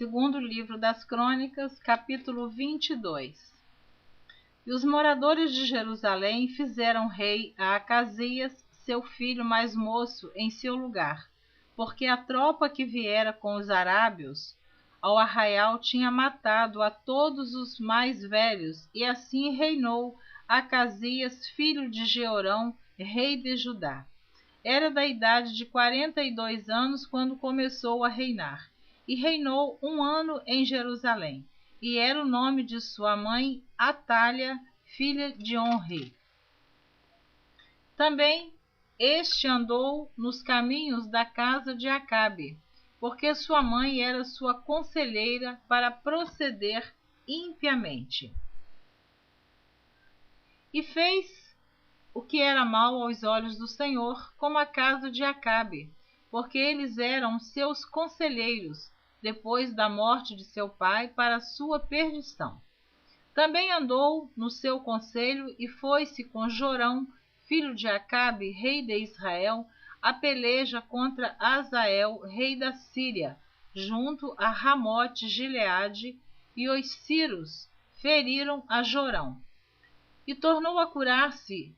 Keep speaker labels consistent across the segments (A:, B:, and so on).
A: Segundo livro das Crônicas, capítulo 22. E os moradores de Jerusalém fizeram rei a Acasias, seu filho mais moço, em seu lugar, porque a tropa que viera com os arábios ao arraial tinha matado a todos os mais velhos, e assim reinou Acasias, filho de Jeorão, rei de Judá. Era da idade de 42 anos quando começou a reinar, e reinou 1 ano em Jerusalém. E era o nome de sua mãe Atália, filha de Omri. Também este andou nos caminhos da casa de Acabe, porque sua mãe era sua conselheira para proceder impiamente. E fez o que era mal aos olhos do Senhor, como a casa de Acabe, porque eles eram seus conselheiros, depois da morte de seu pai, para sua perdição. Também andou no seu conselho e foi-se com Jorão, filho de Acabe, rei de Israel, a peleja contra Azael, rei da Síria, junto a Ramote-Gileade, e os sírios feriram a Jorão. E tornou a curar-se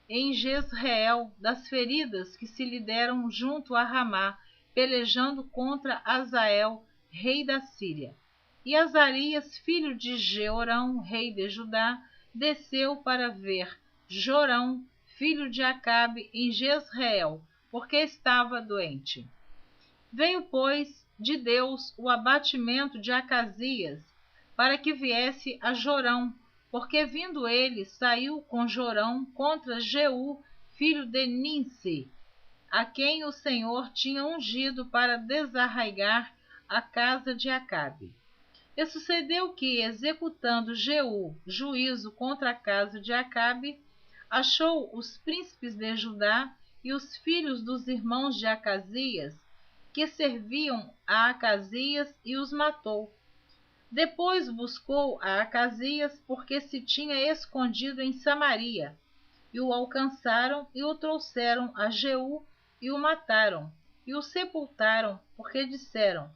A: em Jezreel das feridas que se lhe deram junto a Ramá, pelejando contra Azael, rei da Síria. E Azarias, filho de Jeorão, rei de Judá, desceu para ver Jorão, filho de Acabe, em Jezreel, porque estava doente. Veio, pois, de Deus o abatimento de Acasias, para que viesse a Jorão, porque vindo ele, saiu com Jorão contra Jeú, filho de Ninsi, a quem o Senhor tinha ungido para desarraigar a casa de Acabe. E sucedeu que, executando Jeú juízo contra a casa de Acabe, achou os príncipes de Judá e os filhos dos irmãos de Acasias, que serviam a Acasias, e os matou. Depois buscou a Acasias, porque se tinha escondido em Samaria, e o alcançaram e o trouxeram a Jeú, e o mataram, e o sepultaram, porque disseram: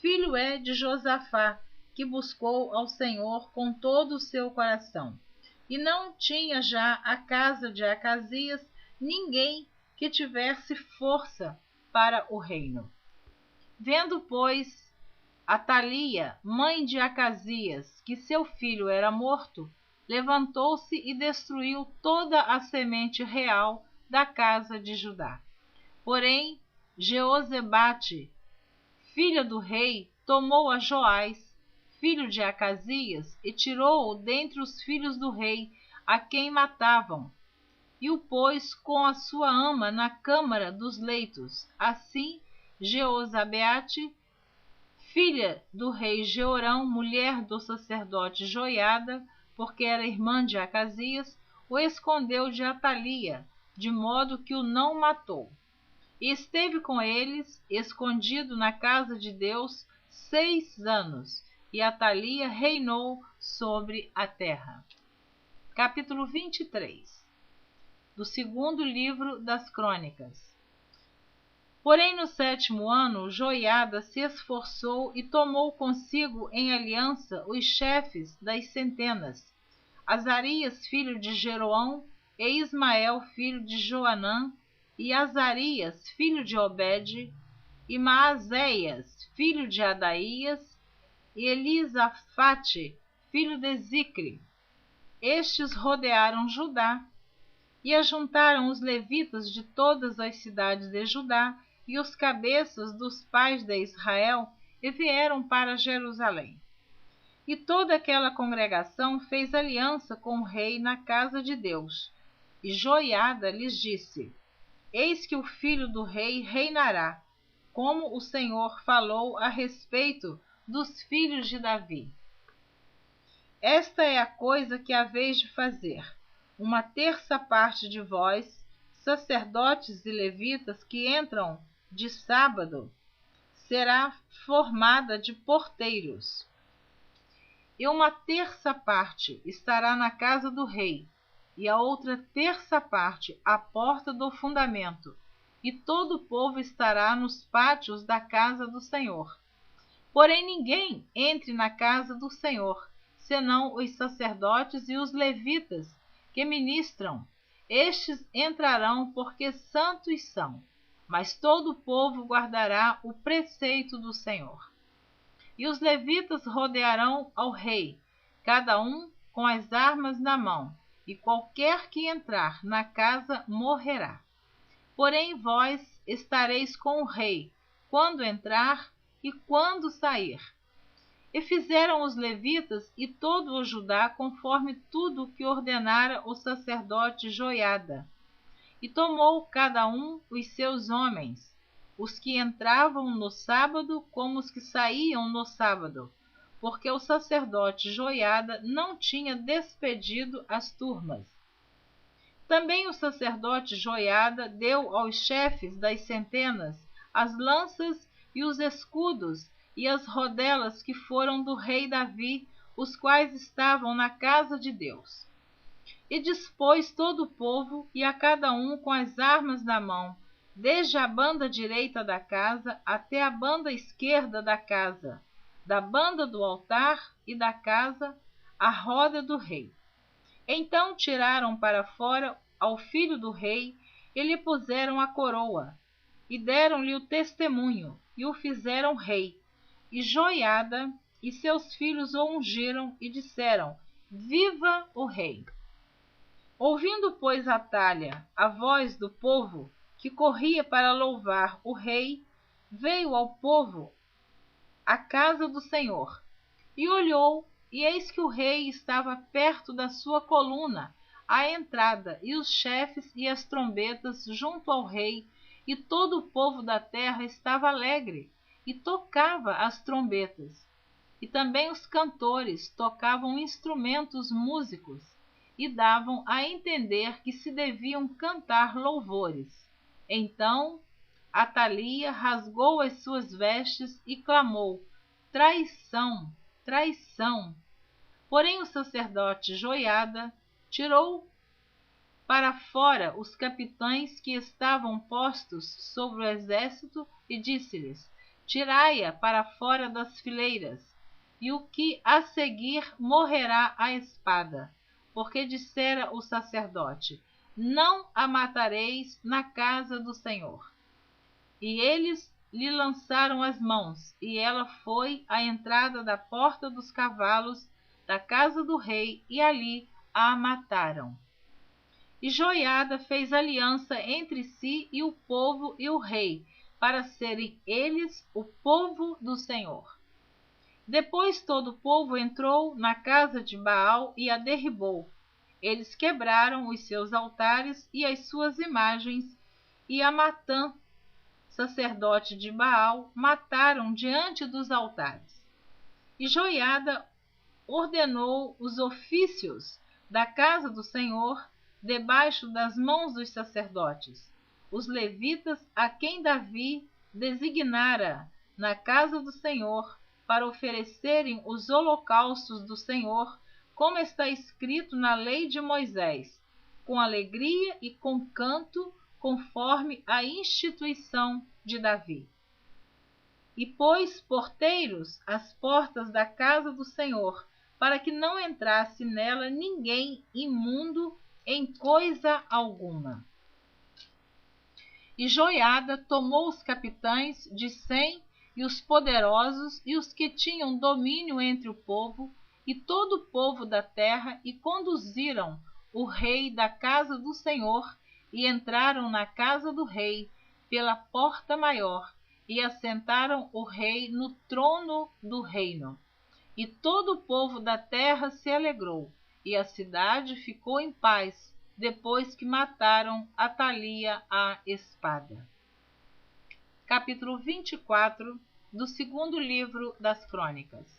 A: filho é de Josafá, que buscou ao Senhor com todo o seu coração. E não tinha já a casa de Acasias ninguém que tivesse força para o reino. Vendo, pois, Atalia, mãe de Acasias, que seu filho era morto, levantou-se e destruiu toda a semente real da casa de Judá. Porém, Jeozebate, filha do rei, tomou a Joás, filho de Acasias, e tirou-o dentre os filhos do rei, a quem matavam, e o pôs com a sua ama na câmara dos leitos. Assim, Jeozabeate, filha do rei Jeorão, mulher do sacerdote Joiada, porque era irmã de Acasias, o escondeu de Atalia, de modo que o não matou. E esteve com eles, escondido na casa de Deus, 6 anos, e Atalia reinou sobre a terra. Capítulo 23 do segundo livro das Crônicas. Porém, no 7º ano, Joiada se esforçou e tomou consigo em aliança os chefes das centenas, Azarias, filho de Jeroão, e Ismael, filho de Joanã, e Azarias, filho de Obed, e Maazéias, filho de Adaías, e Elisafate, filho de Zicre. Estes rodearam Judá, e ajuntaram os levitas de todas as cidades de Judá e os cabeças dos pais de Israel, e vieram para Jerusalém. E toda aquela congregação fez aliança com o rei na casa de Deus. E Joiada lhes disse: eis que o filho do rei reinará, como o Senhor falou a respeito dos filhos de Davi. Esta é a coisa que haveis de fazer: 1/3 parte de vós, sacerdotes e levitas, que entram de sábado, será formada de porteiros. E 1/3 parte estará na casa do rei, e a outra 1/3 parte à porta do fundamento, e todo o povo estará nos pátios da casa do Senhor. Porém ninguém entre na casa do Senhor, senão os sacerdotes e os levitas, que ministram. Estes entrarão porque santos são, mas todo o povo guardará o preceito do Senhor. E os levitas rodearão ao rei, cada um com as armas na mão, e qualquer que entrar na casa morrerá. Porém vós estareis com o rei, quando entrar e quando sair. E fizeram os levitas e todo o Judá conforme tudo o que ordenara o sacerdote Joiada. E tomou cada um os seus homens, os que entravam no sábado como os que saíam no sábado, porque o sacerdote Joiada não tinha despedido as turmas. Também o sacerdote Joiada deu aos chefes das centenas as lanças e os escudos e as rodelas que foram do rei Davi, os quais estavam na casa de Deus. E dispôs todo o povo, e a cada um com as armas na mão, desde a banda direita da casa até a banda esquerda da casa, da banda do altar e da casa, à roda do rei. Então tiraram para fora ao filho do rei, e lhe puseram a coroa, e deram-lhe o testemunho, e o fizeram rei. E Joiada e seus filhos o ungiram e disseram: Viva o rei! Ouvindo, pois, Atalha a voz do povo, que corria para louvar o rei, veio ao povo à casa do Senhor, e olhou, e eis que o rei estava perto da sua coluna, à entrada, e os chefes e as trombetas junto ao rei, e todo o povo da terra estava alegre, e tocava as trombetas. E também os cantores tocavam instrumentos músicos, e davam a entender que se deviam cantar louvores. Então Atalia rasgou as suas vestes e clamou: Traição! Traição! Porém o sacerdote Joiada tirou para fora os capitães que estavam postos sobre o exército e disse-lhes: Tirai-a para fora das fileiras, e o que a seguir morrerá à espada. Porque dissera o sacerdote: Não a matareis na casa do Senhor. E eles lhe lançaram as mãos, e ela foi à entrada da porta dos cavalos da casa do rei, e ali a mataram. E Joiada fez aliança entre si e o povo e o rei, para serem eles o povo do Senhor. Depois todo o povo entrou na casa de Baal e a derribou. Eles quebraram os seus altares e as suas imagens, e a Matã, sacerdote de Baal, mataram diante dos altares. E Joiada ordenou os ofícios da casa do Senhor debaixo das mãos dos sacerdotes, os levitas a quem Davi designara na casa do Senhor para oferecerem os holocaustos do Senhor, como está escrito na lei de Moisés, com alegria e com canto, conforme a instituição de Davi. E pôs porteiros às portas da casa do Senhor, para que não entrasse nela ninguém imundo em coisa alguma. E Joiada tomou os capitães de 100 e os poderosos e os que tinham domínio entre o povo e todo o povo da terra, e conduziram o rei da casa do Senhor, e entraram na casa do rei pela porta maior, e assentaram o rei no trono do reino. E todo o povo da terra se alegrou, e a cidade ficou em paz, depois que mataram Atalia à espada. Capítulo 24 do segundo livro das Crônicas.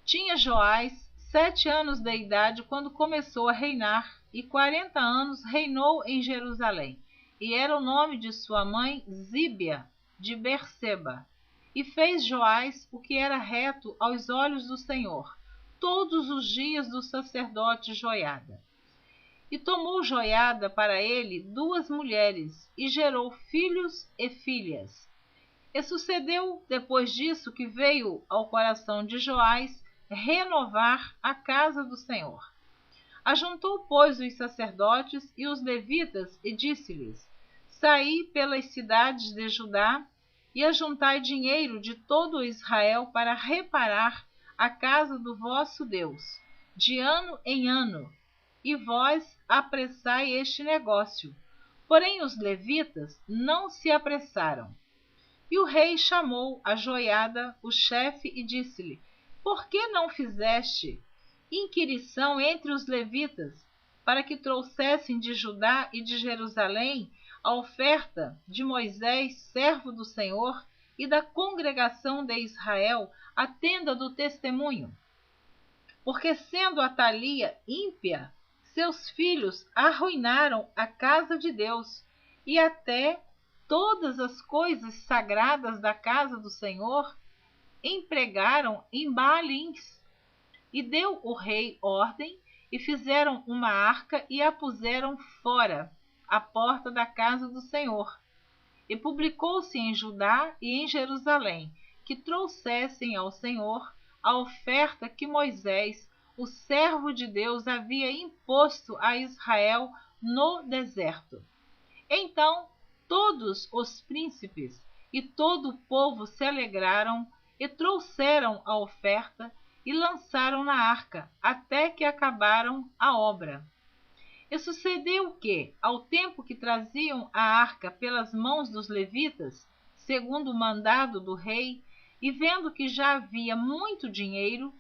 A: Tinha Joás 7 anos de idade quando começou a reinar, e 40 anos reinou em Jerusalém. E era o nome de sua mãe Zíbia, de Berseba. E fez Joás o que era reto aos olhos do Senhor, todos os dias do sacerdote Joiada. E tomou Joiada para ele 2 mulheres, e gerou filhos e filhas. E sucedeu depois disso que veio ao coração de Joás renovar a casa do Senhor. Ajuntou, pois, os sacerdotes e os levitas e disse-lhes: Saí pelas cidades de Judá e ajuntai dinheiro de todo Israel para reparar a casa do vosso Deus, de ano em ano, e vós apressai este negócio. Porém os levitas não se apressaram. E o rei chamou a Joiada, o chefe, e disse-lhe: Por que não fizeste inquirição entre os levitas, para que trouxessem de Judá e de Jerusalém a oferta de Moisés, servo do Senhor, e da congregação de Israel, a tenda do testemunho? Porque, sendo Atalia ímpia, seus filhos arruinaram a casa de Deus, e até todas as coisas sagradas da casa do Senhor empregaram em Baalins. E deu o rei ordem, e fizeram uma arca e a puseram fora, à porta da casa do Senhor. E publicou-se em Judá e em Jerusalém que trouxessem ao Senhor a oferta que Moisés, o servo de Deus, havia imposto a Israel no deserto. Então todos os príncipes e todo o povo se alegraram e trouxeram a oferta e lançaram na arca, até que acabaram a obra. E sucedeu que, ao tempo que traziam a arca pelas mãos dos levitas, segundo o mandado do rei, e vendo que já havia muito dinheiro,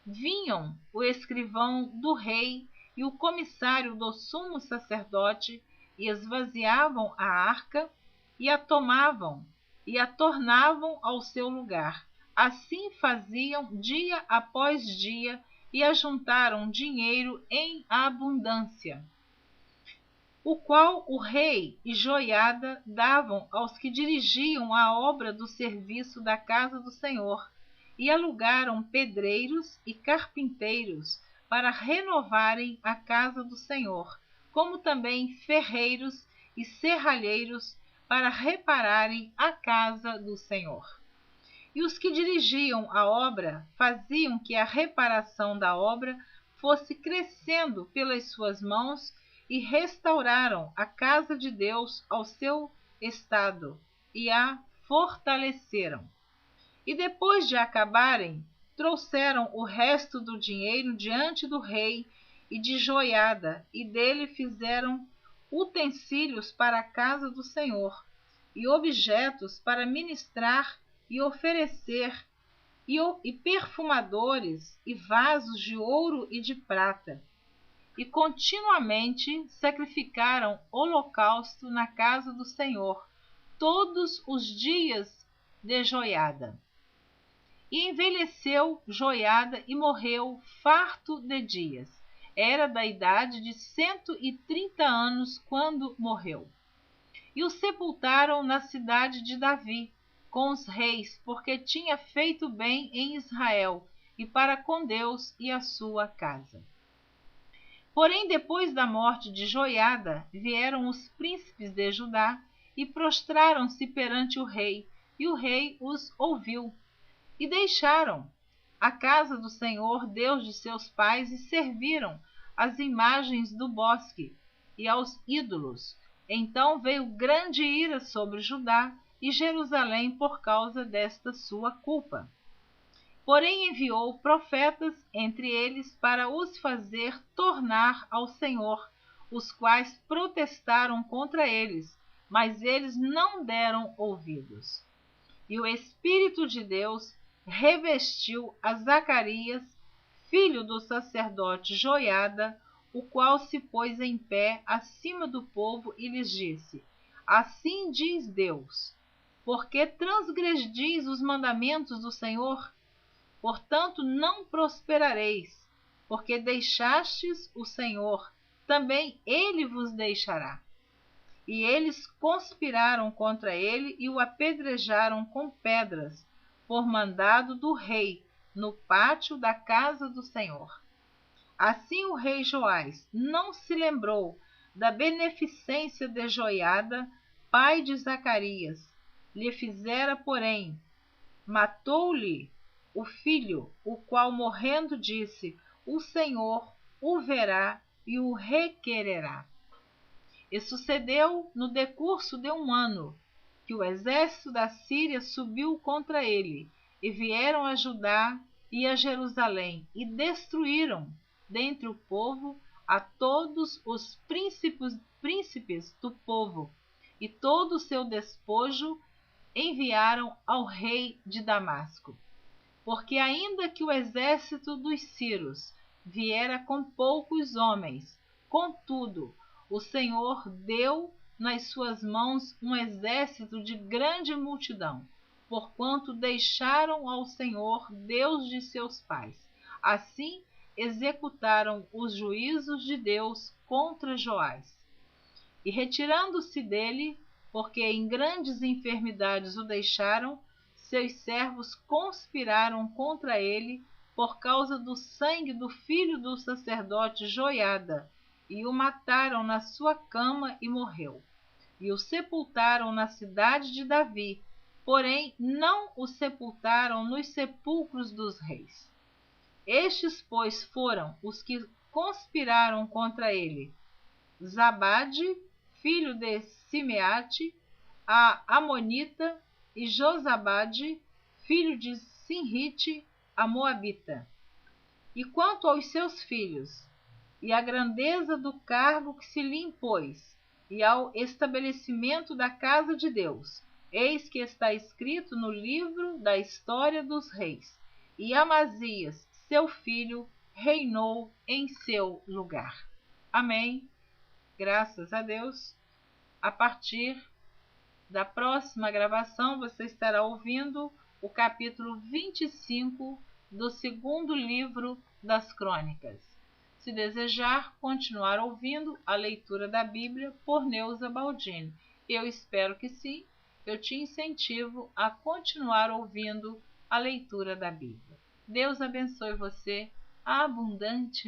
A: vinham o escrivão do rei e o comissário do sumo sacerdote, e esvaziavam a arca, e a tomavam, e a tornavam ao seu lugar. Assim faziam dia após dia, e ajuntaram dinheiro em abundância, o qual o rei e Joiada davam aos que dirigiam a obra do serviço da casa do Senhor, e alugaram pedreiros e carpinteiros para renovarem a casa do Senhor, como também ferreiros e serralheiros para repararem a casa do Senhor. E os que dirigiam a obra faziam que a reparação da obra fosse crescendo pelas suas mãos, e restauraram a casa de Deus ao seu estado e a fortaleceram. E depois de acabarem, trouxeram o resto do dinheiro diante do rei e de Joiada, e dele fizeram utensílios para a casa do Senhor, e objetos para ministrar e oferecer, e perfumadores e vasos de ouro e de prata. E continuamente sacrificaram holocausto na casa do Senhor todos os dias de Joiada. E envelheceu Joiada e morreu farto de dias. Era da idade de 130 anos quando morreu. E o sepultaram na cidade de Davi, com os reis, porque tinha feito bem em Israel, e para com Deus e a sua casa. Porém, depois da morte de Joiada, vieram os príncipes de Judá e prostraram-se perante o rei, e o rei os ouviu. E deixaram a casa do Senhor, Deus de seus pais, e serviram as imagens do bosque e aos ídolos. Então veio grande ira sobre Judá e Jerusalém por causa desta sua culpa. Porém enviou profetas entre eles para os fazer tornar ao Senhor, os quais protestaram contra eles, mas eles não deram ouvidos. E o Espírito de Deus revestiu a Zacarias, filho do sacerdote Joiada, o qual se pôs em pé acima do povo e lhes disse: Assim diz Deus, porque transgredis os mandamentos do Senhor? Portanto, não prosperareis, porque deixastes o Senhor, também ele vos deixará. E eles conspiraram contra ele e o apedrejaram com pedras, por mandado do rei, no pátio da casa do Senhor. Assim o rei Joás não se lembrou da beneficência de Joiada, pai de Zacarias, lhe fizera, porém, matou-lhe o filho, o qual, morrendo, disse: o Senhor o verá e o requererá. E sucedeu no decurso de 1 ano, que o exército da Síria subiu contra ele, e vieram a Judá e a Jerusalém, e destruíram dentre o povo a todos os príncipes do povo, e todo o seu despojo enviaram ao rei de Damasco. Porque ainda que o exército dos sírios viera com poucos homens, contudo, o Senhor deu nas suas mãos um exército de grande multidão, porquanto deixaram ao Senhor, Deus de seus pais. Assim executaram os juízos de Deus contra Joás. E retirando-se dele, porque em grandes enfermidades o deixaram, seus servos conspiraram contra ele por causa do sangue do filho do sacerdote Joiada, e o mataram na sua cama e morreu. E o sepultaram na cidade de Davi, porém não o sepultaram nos sepulcros dos reis. Estes, pois, foram os que conspiraram contra ele: Zabade, filho de Simeate, a Amonita, e Josabade, filho de Sinrite, a Moabita. E quanto aos seus filhos, e à grandeza do cargo que se lhe impôs, e ao estabelecimento da casa de Deus, eis que está escrito no livro da história dos reis. E Amazias, seu filho, reinou em seu lugar. Amém. Graças a Deus. A partir da próxima gravação, você estará ouvindo o capítulo 25 do 2º livro das Crônicas. Se desejar continuar ouvindo a leitura da Bíblia por Neuza Baldini, eu espero que sim, eu te incentivo a continuar ouvindo a leitura da Bíblia. Deus abençoe você abundantemente.